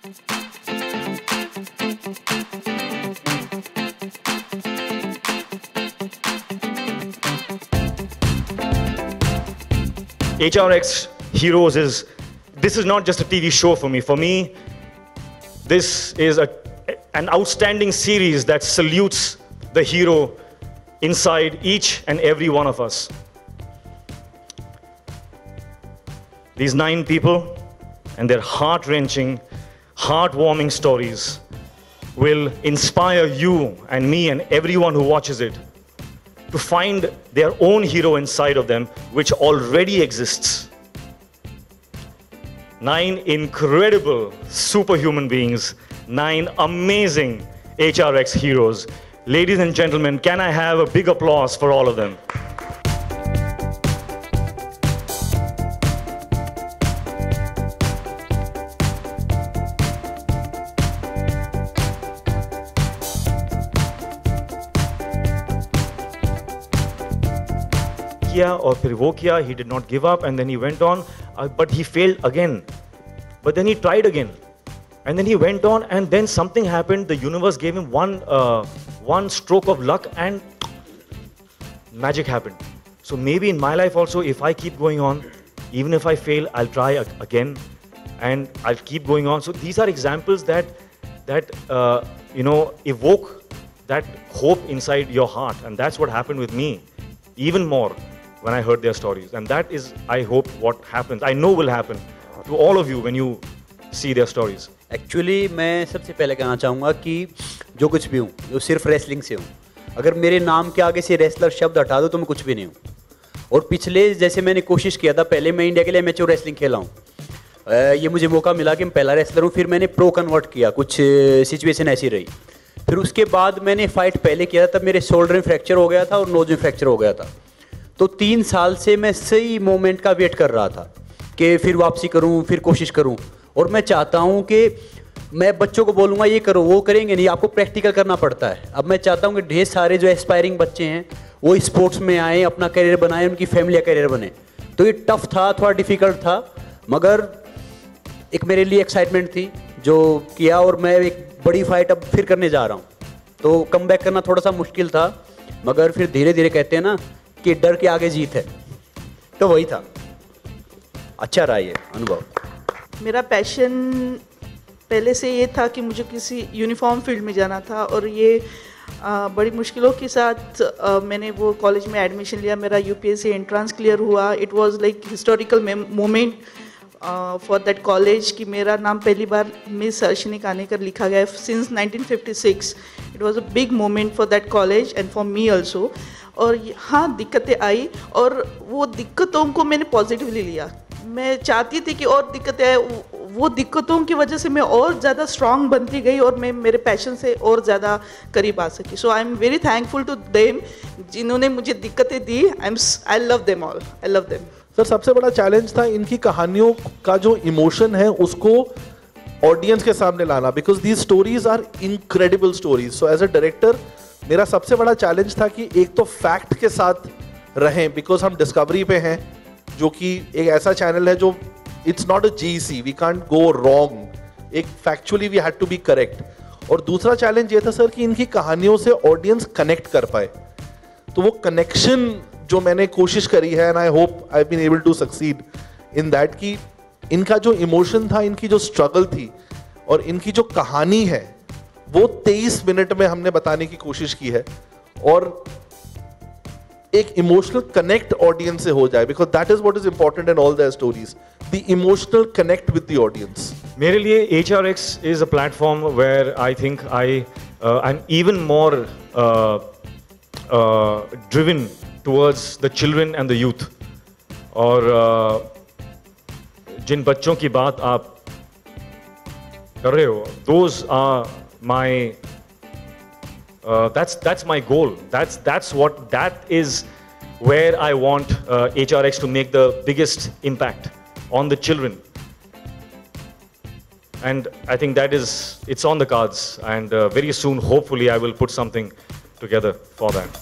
HRX Heroes this is not just a TV show for me. For me, this is an outstanding series that salutes the hero inside each and every one of us. These 9 people and their heart-wrenching, heartwarming stories will inspire you and me and everyone who watches it to find their own hero inside of them, which already exists. 9 incredible superhuman beings, 9 amazing HRX heroes. Ladies and gentlemen, can I have a big applause for all of them? और फिर वो किया, he did not give up, and then he went on, but he failed again. But then he tried again, and then he went on, and then something happened. The universe gave him one stroke of luck, and magic happened. So maybe in my life also, if I keep going on, even if I fail, I'll try again, and I'll keep going on. So these are examples that evoke that hope inside your heart, and that's what happened with me, even more. When I heard their stories, and that is, I hope, what happens. I know will happen to all of you when you see their stories. Actually, मैं सबसे पहले कहना चाहूँगा कि जो कुछ भी हूँ, जो सिर्फ रेसलिंग से हूँ, अगर मेरे नाम के आगे से रेसलर शब्द हटा दो तो मैं कुछ भी नहीं हूँ। और पिछले जैसे मैंने कोशिश किया था, पहले मैं इंडिया के लिए मैच्योर रेसलिंग खेला हूँ, ये मुझे मौका मिला कि मैं पहला रेसलर हूँ, फिर मैंने प्रो कन्वर्ट किया, कुछ सिचुएशन ऐसी रही। फिर उसके बाद मैंने फाइट पहले किया था, तब मेरे शोल्डर में फ्रैक्चर हो गया था और नोज में फ्रैक्चर हो गया था। तो 3 साल से मैं सही मोमेंट का वेट कर रहा था कि फिर वापसी करूं, फिर कोशिश करूं। और मैं चाहता हूं कि मैं बच्चों को बोलूँगा ये करो, वो करेंगे नहीं, आपको प्रैक्टिकल करना पड़ता है। अब मैं चाहता हूं कि ढेर सारे जो एस्पायरिंग बच्चे हैं वो स्पोर्ट्स में आएँ, अपना करियर बनाएं, उनकी फैमिली का करियर बने। तो ये टफ था, थोड़ा डिफ़िकल्ट था, मगर एक मेरे लिए एक्साइटमेंट थी जो किया, और मैं एक बड़ी फाइट अब फिर करने जा रहा हूँ। तो कम बैक करना थोड़ा सा मुश्किल था, मगर फिर धीरे धीरे कहते हैं ना कि डर के आगे जीत है, तो वही था। अच्छा रहा ये अनुभव। मेरा पैशन पहले से ये था कि मुझे किसी यूनिफॉर्म फील्ड में जाना था, और ये बड़ी मुश्किलों के साथ मैंने वो कॉलेज में एडमिशन लिया। मेरा यूपीएससी एंट्रेंस क्लियर हुआ। It was like historical moment for that college कि मेरा नाम पहली बार मिस अर्शनी कानेकर लिखा गया since 1956। It was a big moment for that college and for me also. और हाँ, दिक्कतें आई, और वो दिक्कतों को मैंने पॉजिटिवली लिया। मैं चाहती थी कि और दिक्कतें आए, वो दिक्कतों की वजह से मैं और ज़्यादा स्ट्रांग बनती गई और मैं मेरे पैशन से और ज़्यादा करीब आ सकी। So I am very thankful to them, जिन्होंने मुझे दिक्कतें दी। I love them all, I love them. Sir, सबसे बड़ा चैलेंज था इनकी कहानियों का जो इमोशन है उसको ऑडियंस के सामने लाना, because these stories are incredible stories. So as a director मेरा सबसे बड़ा चैलेंज था कि एक तो फैक्ट के साथ रहें, बिकॉज हम डिस्कवरी पे हैं, जो कि एक ऐसा चैनल है जो it's not a GC, we can't go wrong, एक factually we had to be correct. और दूसरा चैलेंज ये था सर कि इनकी कहानियों से ऑडियंस कनेक्ट कर पाए। तो वो कनेक्शन जो मैंने कोशिश करी है, and I hope I been able to succeed in that, कि इनका जो इमोशन था, इनकी जो स्ट्रगल थी और इनकी जो कहानी है, वो 23 मिनट में हमने बताने की कोशिश की है, और एक इमोशनल कनेक्ट ऑडियंस से हो जाए, because that is what is important in all their stories, the emotional connect with the audience. मेरे लिए HRX is a platform where I think I'm even more driven towards the children and the youth. और जिन बच्चों की बात आप कर रहे हो, those are my that's my goal. That is where I want HRX to make the biggest impact on the children. And I think it's on the cards, and very soon, hopefully, I will put something together for that.